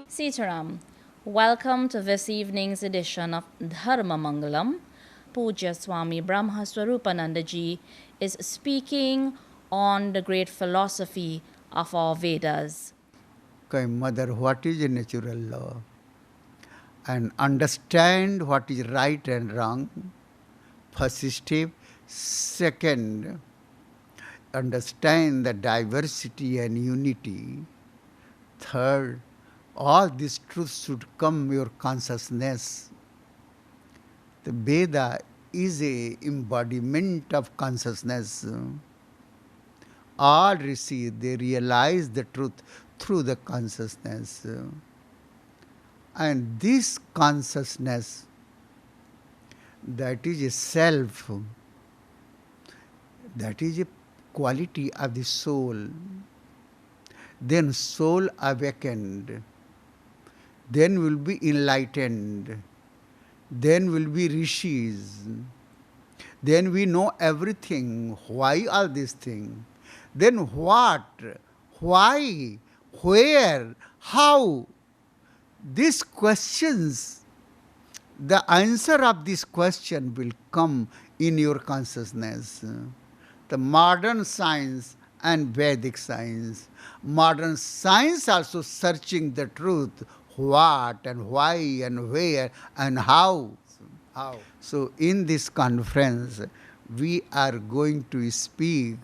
Sitaram, welcome to this evening's edition of Dharma Mangalam. Pujya Swami Brahma Swarupananda Ji is speaking on the great philosophy of our Vedas. Mother, what is a natural law? And understand what is right and wrong. First step. Second, understand the diversity and unity. Third, all these truths should come your consciousness. The Veda is a embodiment of consciousness. All receive, they realize the truth through the consciousness. And this consciousness, that is a self, that is a quality of the soul. Then soul awakened, then will be enlightened, then will be rishis, then we know everything. Why all these things? Then what? Why? Where? How? These questions, the answer of this question will come in your consciousness. The modern science and Vedic science. Modern science also searching the truth, what and why and where and how. So in this conference, we are going to speak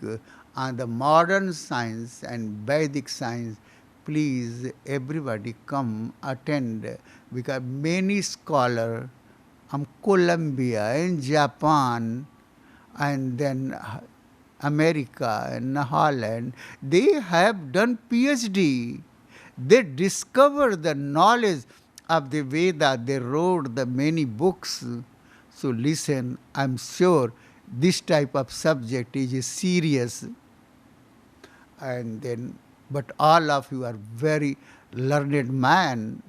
on the modern science and Vedic science. Please, everybody come attend, because many scholars from Colombia and Japan and then America and Holland, they have done PhD. They discovered the knowledge of the Veda. They wrote the many books. So listen, I'm sure this type of subject is serious. And then, but all of you are very learned man.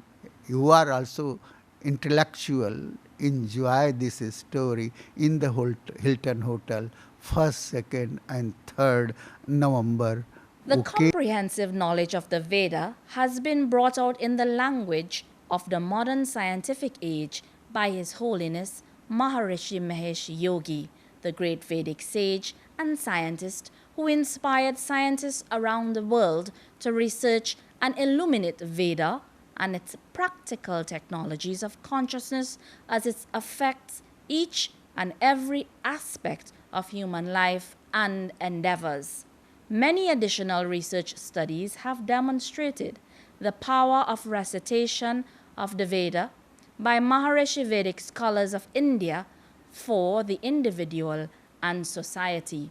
You are also intellectual. Enjoy this story in the Hilton Hotel, 1st, 2nd and 3rd November. The comprehensive knowledge of the Veda has been brought out in the language of the modern scientific age by His Holiness Maharishi Mahesh Yogi, the great Vedic sage and scientist who inspired scientists around the world to research and illuminate Veda and its practical technologies of consciousness as it affects each and every aspect of human life and endeavors. Many additional research studies have demonstrated the power of recitation of the Veda by Maharishi Vedic scholars of India for the individual and society.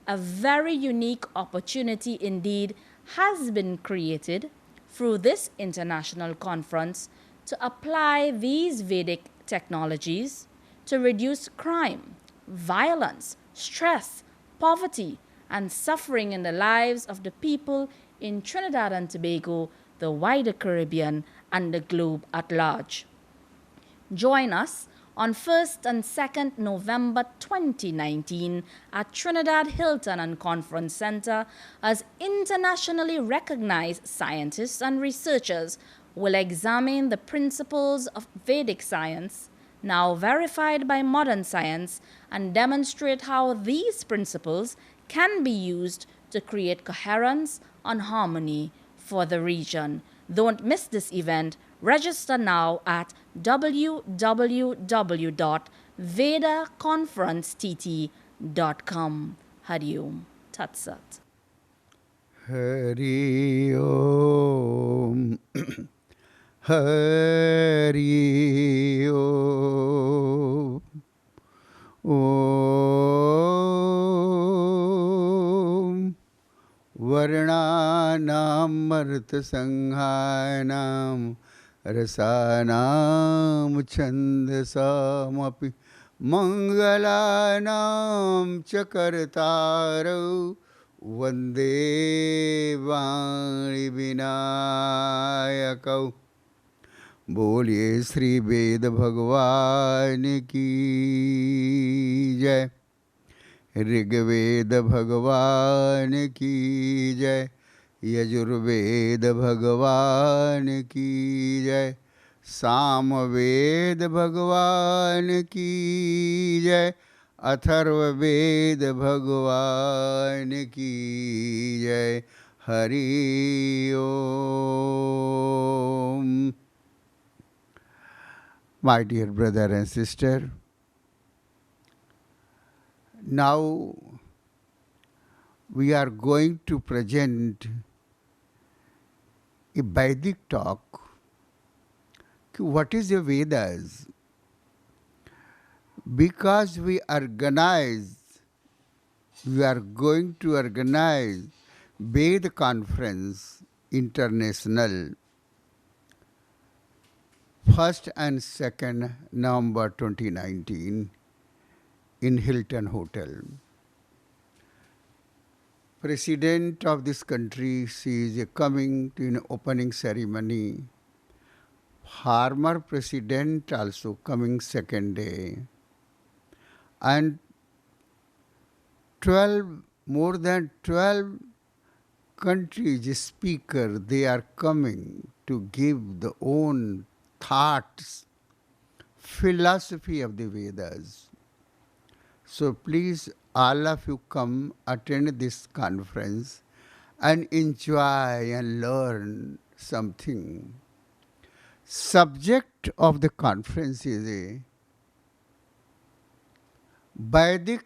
A very unique opportunity indeed has been created through this international conference to apply these Vedic technologies to reduce crime, violence, stress, poverty, and suffering in the lives of the people in Trinidad and Tobago, the wider Caribbean, and the globe at large. Join us on 1st and 2nd November 2019 at Trinidad Hilton and Conference Center as internationally recognized scientists and researchers will examine the principles of Vedic science, now verified by modern science, and demonstrate how these principles can be used to create coherence and harmony for the region. Don't miss this event. Register now at www.vedaconferencett.com. Hari Om. Tat Sat. Hari Om. Hari Om. Om Varnanam Marta Sanghanam Rasanam Chandasamapi Mangalanam Chakartaro Vande Vani Vinayakau. बोलिए श्री वेद भगवान की जय। ऋग्वेद भगवान की जय, यजुर्वेद भगवान की जय, सामवेद भगवान की जय, अथर्ववेद भगवान की जय। हरि ओम। My dear brother and sister, now we are going to present a Vedic talk. What is the Vedas? Because we are going to organize Ved Conference International 1st and 2nd November 2019 in Hilton Hotel. President of this country, she is coming to an opening ceremony. Former president also coming second day. And more than 12 countries speaker, they are coming to give the own thoughts, philosophy of the Vedas. So please, all of you come attend this conference and enjoy and learn something. Subject of the conference is a Vedic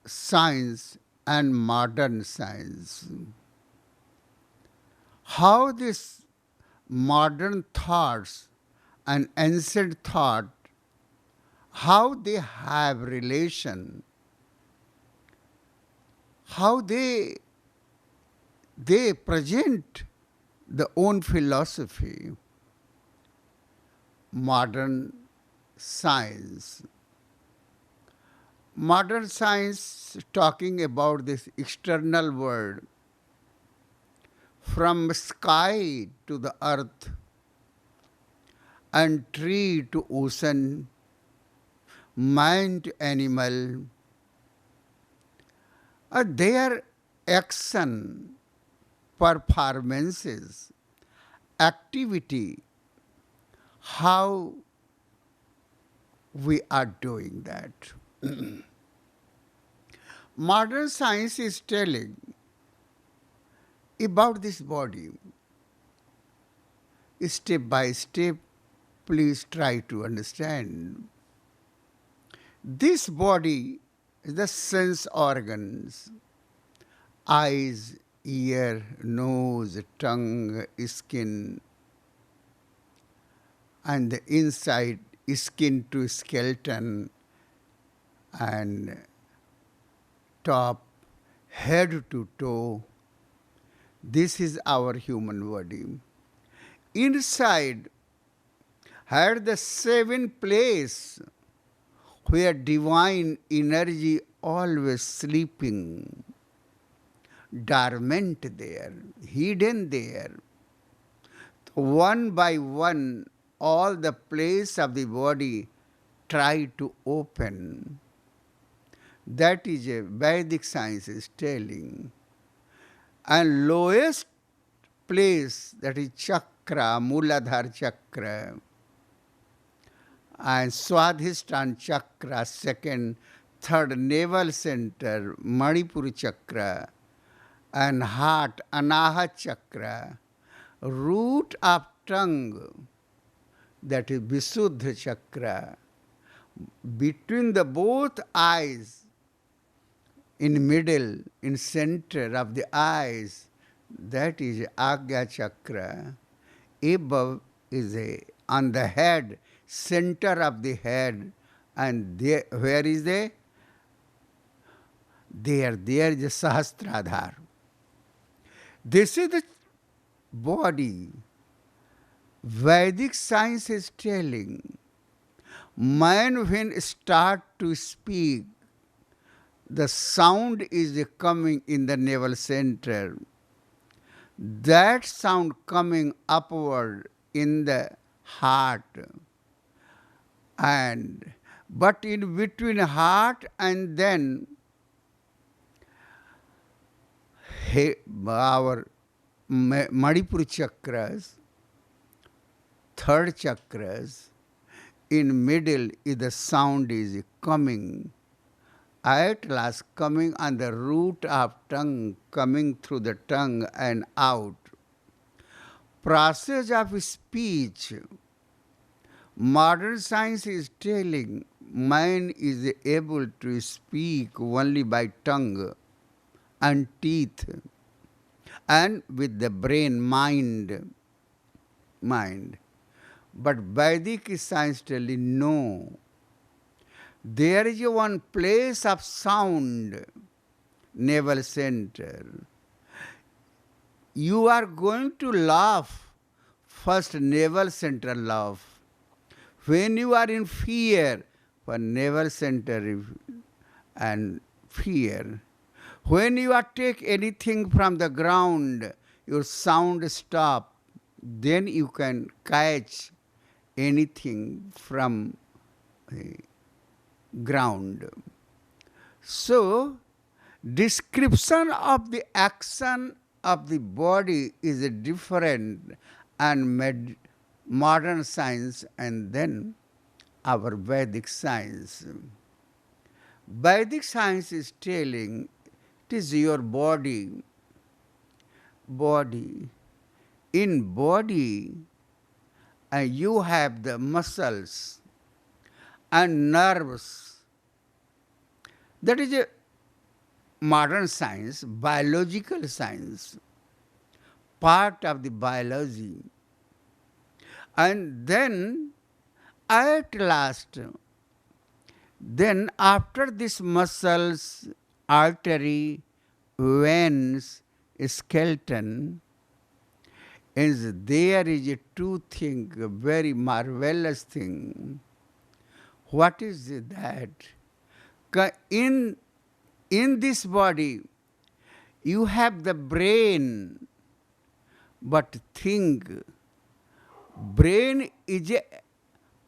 science and modern science. How this modern thoughts and ancient thought, how they have relation, how they present the own philosophy, modern science. Modern science talking about this external world, from sky to the earth and tree to ocean, man to animal, their action, performances, activity, how we are doing that. Modern science is telling about this body. Step by step, please try to understand. This body is the sense organs, eyes, ear, nose, tongue, skin, and the inside skin to skeleton and top, head to toe. This is our human body. Inside had the 7 place where divine energy always sleeping, dormant there, hidden there. One by one, all the place of the body try to open. That is a Vedic science is telling. And lowest place, that is chakra, Muladhara chakra, and Swadhisthana chakra, second, third, navel center, Manipura chakra, and heart, Anahat chakra, root of tongue, that is Visuddha chakra, between the both eyes, in middle, in center of the eyes, that is Agya chakra. Above is on the head, center of the head, and there, where is the? There is a Sahasradhar. This is the body. Vedic science is telling, man when start to speak, the sound is coming in the navel center. That sound coming upward in the heart. But in between heart and then our Manipur chakras, third chakras, in middle is the sound is coming. At last coming on the root of tongue, coming through the tongue and out. Process of speech. Modern science is telling man is able to speak only by tongue and teeth and with the brain, mind. But Vedic science telling no. There is one place of sound, navel center. You are going to laugh. First navel center laugh. When you are in fear, for navel center and fear. When you are take anything from the ground, your sound stop. Then you can catch anything from the ground. So, description of the action of the body is different and modern science and then our Vedic science. Vedic science is telling it is your body. In body, you have the muscles and nerves. That is a modern science, biological science, part of the biology. And then, at last, then after these muscles, artery, veins, skeleton, is there is a two thing, a very marvelous thing. What is that? In this body, you have the brain, but think, brain is a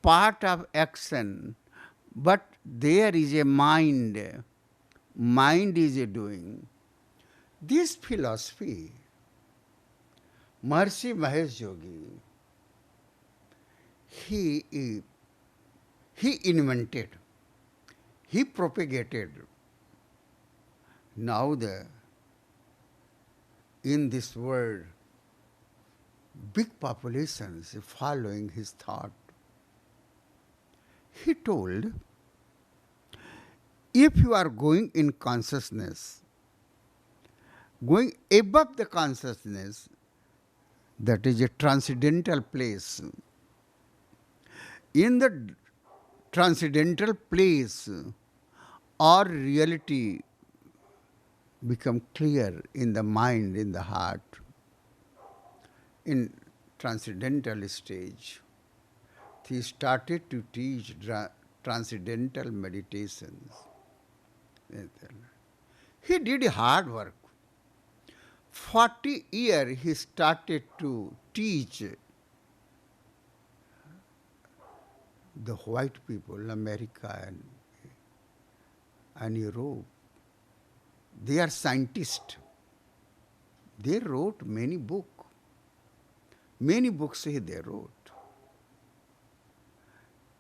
part of action, but there is a mind. Mind is a doing. This philosophy, Maharishi Mahesh Yogi, he invented, he propagated. Now in this world, big populations following his thought. He told, if you are going in consciousness, going above the consciousness, that is a transcendental place. In the transcendental place, our reality become clear in the mind, in the heart. In transcendental stage, he started to teach transcendental meditations. He did hard work. 40 years he started to teach the white people, America and Europe. They are scientists. They wrote many books. Many books they wrote.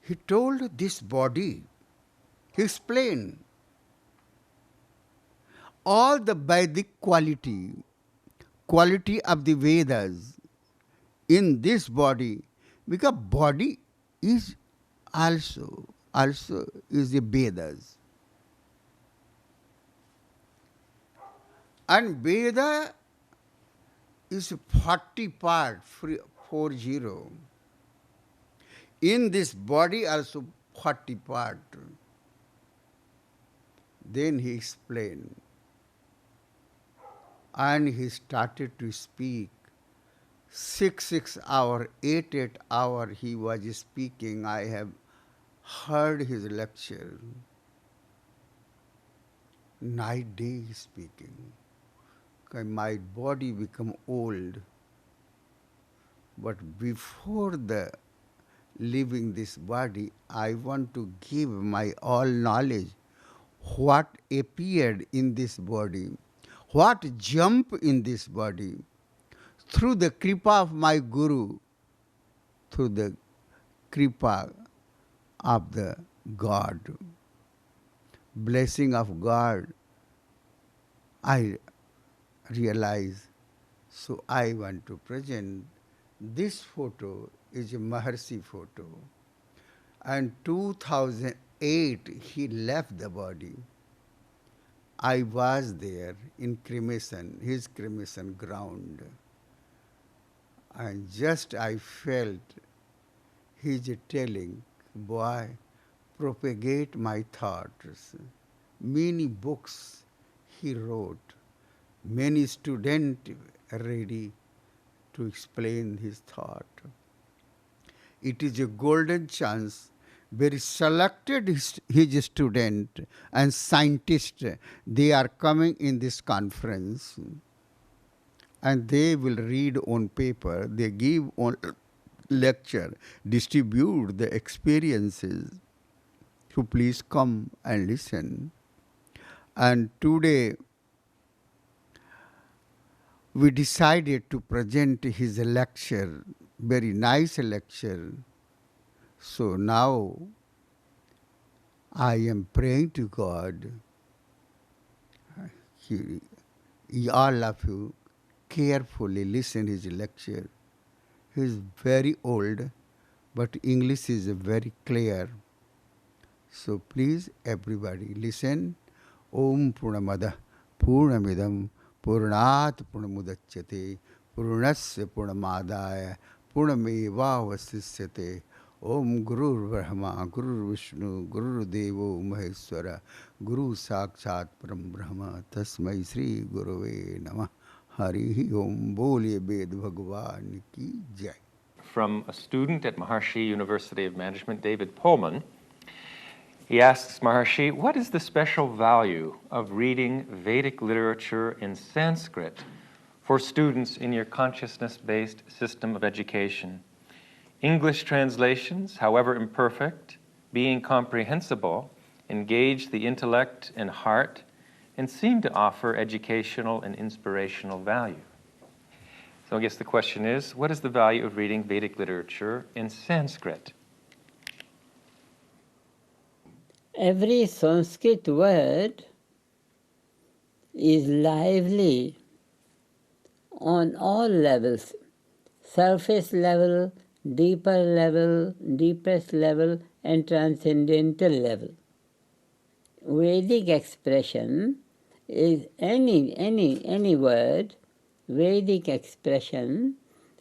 He told this body, he explained all the Vedic quality of the Vedas in this body, because body is also is the Vedas. And Veda is 40 part, 40. In this body also 40 part. Then he explained. And he started to speak. 6 hour, 8 hour he was speaking. I have heard his lecture. Night, day speaking. My body become old. But before the leaving this body, I want to give my all knowledge, what appeared in this body, What jump in this body? Through the kripa of my Guru, through the kripa of the God, blessing of God, I realize. So I want to present this photo is a Maharshi photo. And 2008 he left the body. I was there in cremation, his cremation ground. And just I felt he's telling, boy, propagate my thoughts. Many books he wrote, many students ready to explain his thought. It is a golden chance. Very selected his student and scientist, they are coming in this conference and they will read on paper, they give on lecture, distribute the experiences. So please come and listen. And today we decided to present his lecture, very nice lecture. So now I am praying to God, all of you carefully listen his lecture. He is very old, but English is very clear. So please everybody listen. Om Purnamada Purnamidam Purnat Purnamudachyate Purnasya Purnamadaya Purnameva Vasisyate. Om Guru Brahma Guru Vishnu Guru Devo Maheswara Guru Sakshat Param Brahma Tasmai Sri Guruve Namah. Hari Om Boliye Ved Bhagwan Ki Jai. From a student at Maharshi University of Management, David Pullman. He asks Maharshi, what is the special value of reading Vedic literature in Sanskrit for students in your consciousness-based system of education? English translations, however imperfect, being comprehensible, engage the intellect and heart and seem to offer educational and inspirational value. So I guess the question is, what is the value of reading Vedic literature in Sanskrit? Every Sanskrit word is lively on all levels, surface level, deepest level, and transcendental level. Vedic expression is any word. Vedic expression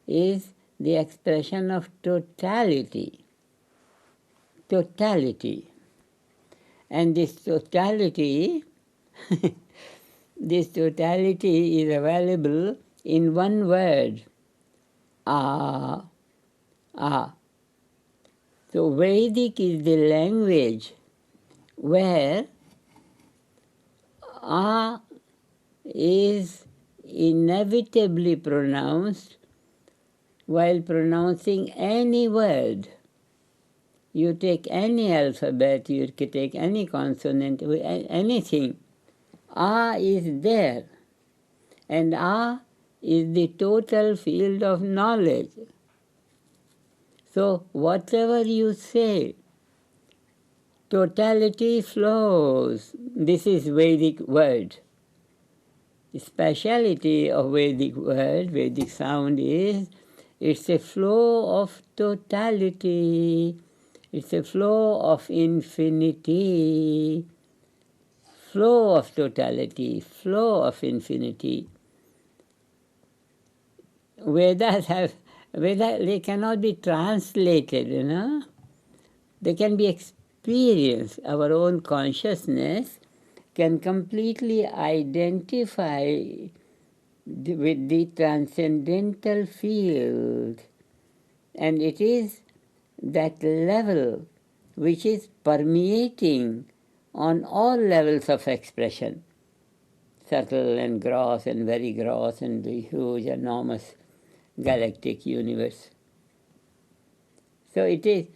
is the expression of totality. And this totality is available in one word, ah. So Vedic is the language where ah is inevitably pronounced while pronouncing any word. You take any alphabet, you can take any consonant, anything. Ah is there. And ah is the total field of knowledge. So whatever you say, totality flows. This is Vedic word. The speciality of Vedic word, Vedic sound is, it's a flow of totality. It's a flow of infinity, flow of totality, flow of infinity. Vedas, they cannot be translated, They can be experienced. Our own consciousness can completely identify with the transcendental field. And it is that level which is permeating on all levels of expression, subtle and gross and very gross and the huge, enormous galactic universe. So it is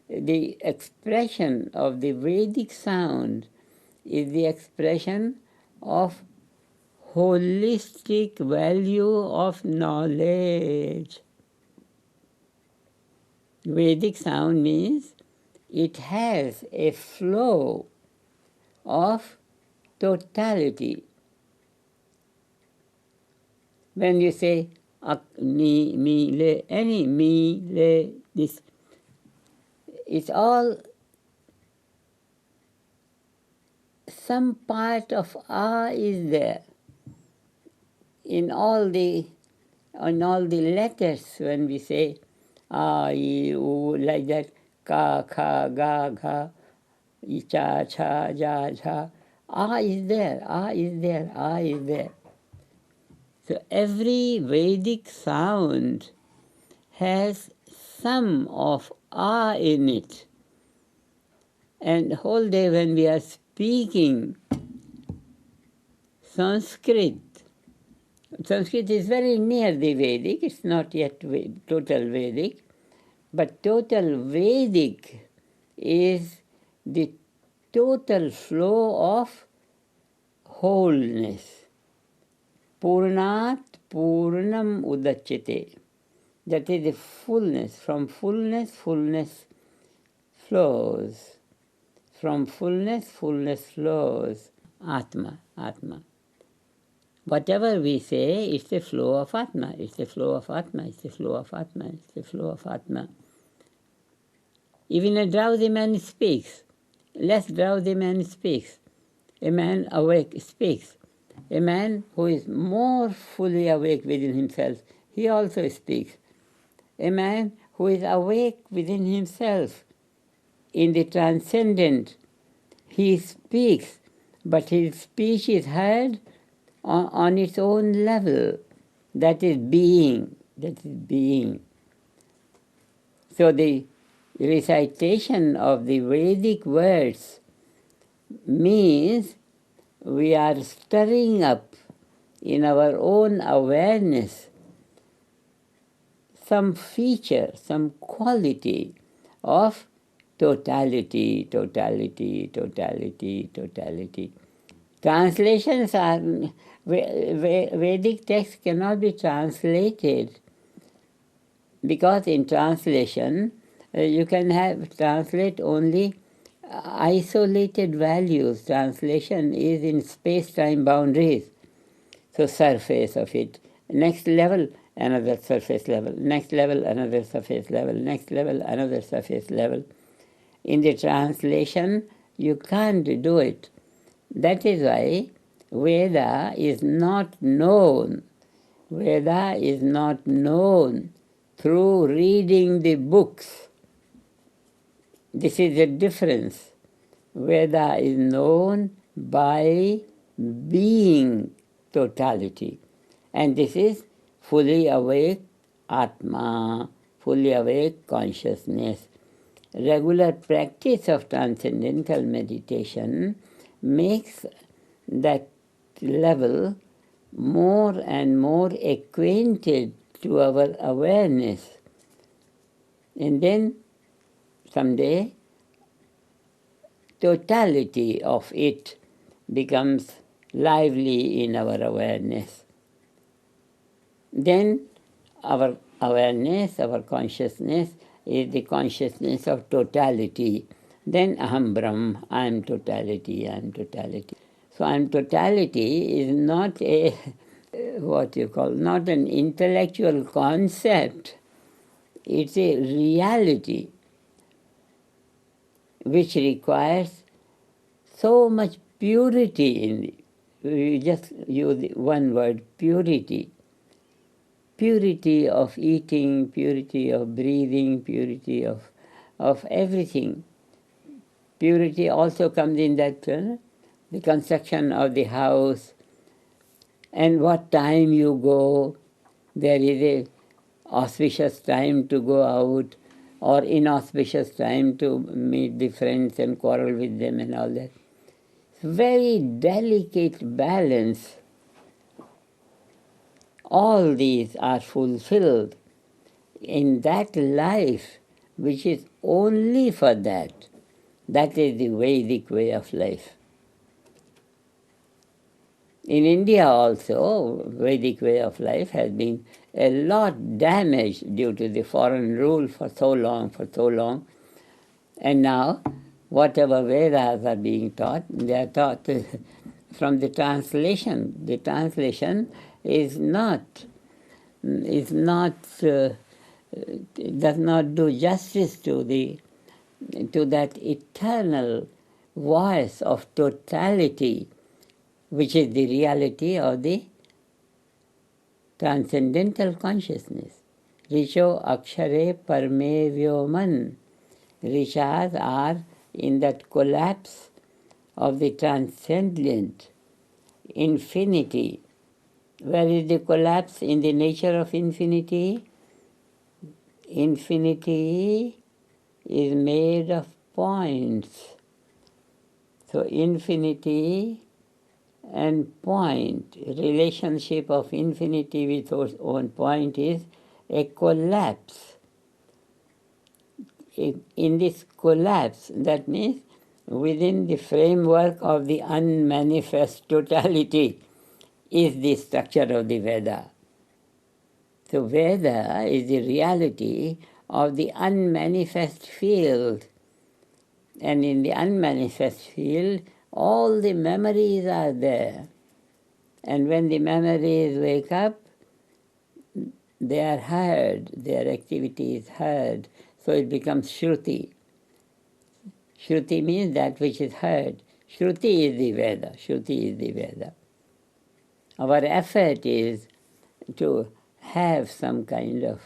the expression of the Vedic sound is the expression of holistic value of knowledge. Vedic sound means it has a flow of totality. When you say me, le, any me, le, this, it's all some part of is there in all the letters. When we say I, U, like that, ka, kha, ga, gha, cha, cha, ja, jha, is there, is there, is there. So every Vedic sound has some of in it. And the whole day when we are speaking Sanskrit is very near the Vedic. It's not yet total Vedic. But total Vedic is the total flow of wholeness. Purnat Purnam Udachyate. That is the fullness. From fullness, fullness flows. From fullness, fullness flows. Atma, Atma. Whatever we say, it's the flow of Atma. It's the flow of Atma. It's the flow of Atma. It's the flow of Atma. Even a drowsy man speaks. Less drowsy man speaks. A man awake speaks. A man who is more fully awake within himself, he also speaks. A man who is awake within himself, in the transcendent, he speaks, but his speech is heard on its own level. That is being. That is being. So the recitation of the Vedic words means we are stirring up in our own awareness some feature, some quality of totality, totality, totality, totality. Translations are, Vedic text cannot be translated because in translation you can translate only isolated values. Translation is in space-time boundaries. So surface of it, next level, another surface level, next level, another surface level, next level, another surface level. In the translation, you can't do it. That is why Veda is not known. Veda is not known through reading the books. This is the difference. Veda is known by being totality. And this is fully awake Atma, fully awake consciousness. Regular practice of transcendental meditation makes that level more and more acquainted to our awareness. And then someday, totality of it becomes lively in our awareness. Then our awareness, our consciousness is the consciousness of totality. Then Aham Brahm, I am totality, I am totality. So I am totality is not a, not an intellectual concept. It's a reality which requires so much purity in it. We just use one word, purity. Purity of eating, purity of breathing, purity of everything. Purity also comes in that, the construction of the house, and what time you go. There is a auspicious time to go out, or inauspicious time to meet the friends and quarrel with them and all that. Very delicate balance. All these are fulfilled in that life which is only for that. That is the Vedic way of life. In India also, Vedic way of life has been a lot damaged due to the foreign rule for so long. And now, whatever Vedas are being taught, they are taught from the translation. The translation is not does not do justice to that eternal voice of totality, which is the reality of the transcendental consciousness. Risho akshare parme vyoman. Rishas are in that collapse of the transcendent infinity. Where is the collapse in the nature of infinity? Infinity is made of points. So infinity and point, relationship of infinity with its own point is a collapse. In this collapse, that means within the framework of the unmanifest totality is the structure of the Veda. So Veda is the reality of the unmanifest field. And in the unmanifest field, all the memories are there. And when the memories wake up, they are heard, their activity is heard. So it becomes Shruti. Shruti means that which is heard. Shruti is the Veda. Shruti is the Veda. Our effort is to have some kind of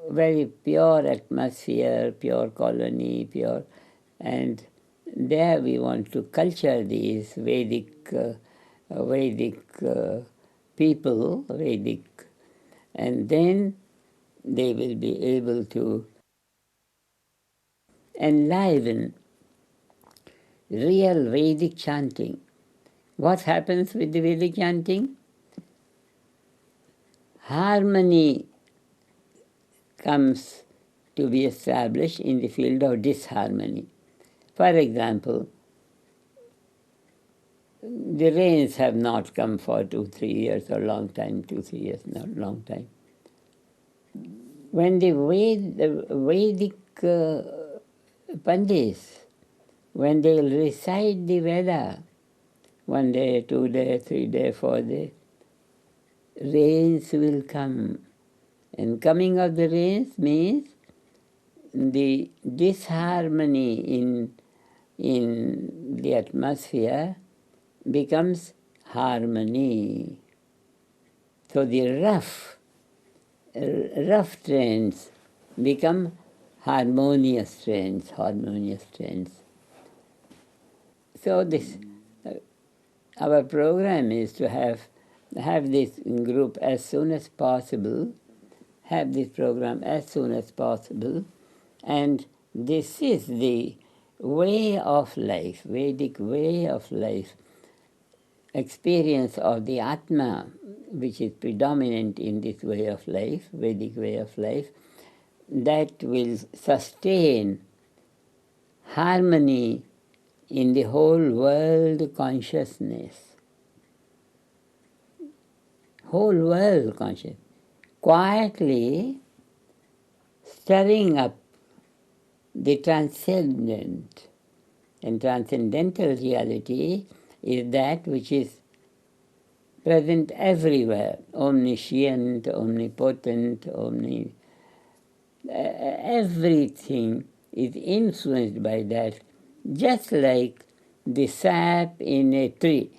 very pure atmosphere, pure colony, and there we want to culture these Vedic people, and then they will be able to enliven real Vedic chanting. What happens with the Vedic chanting? Harmony comes to be established in the field of disharmony. For example, the rains have not come for 2-3 years or long time, 2-3 years, not long time. When the Vedic Pandits, when they will recite the Veda, 1 day, 2 day, 3 day, 4 day, rains will come. And coming of the rains means the disharmony in the atmosphere becomes harmony. So the rough trends become harmonious trends. So this, our program is to have this group as soon as possible, have this program as soon as possible, and this is the way of life, Vedic way of life, experience of the Atma, which is predominant in this way of life, Vedic way of life, that will sustain harmony in the whole world consciousness. Whole world consciousness. Quietly stirring up the transcendent. And transcendental reality is that which is present everywhere, omniscient, omnipotent, everything is influenced by that, just like the sap in a tree.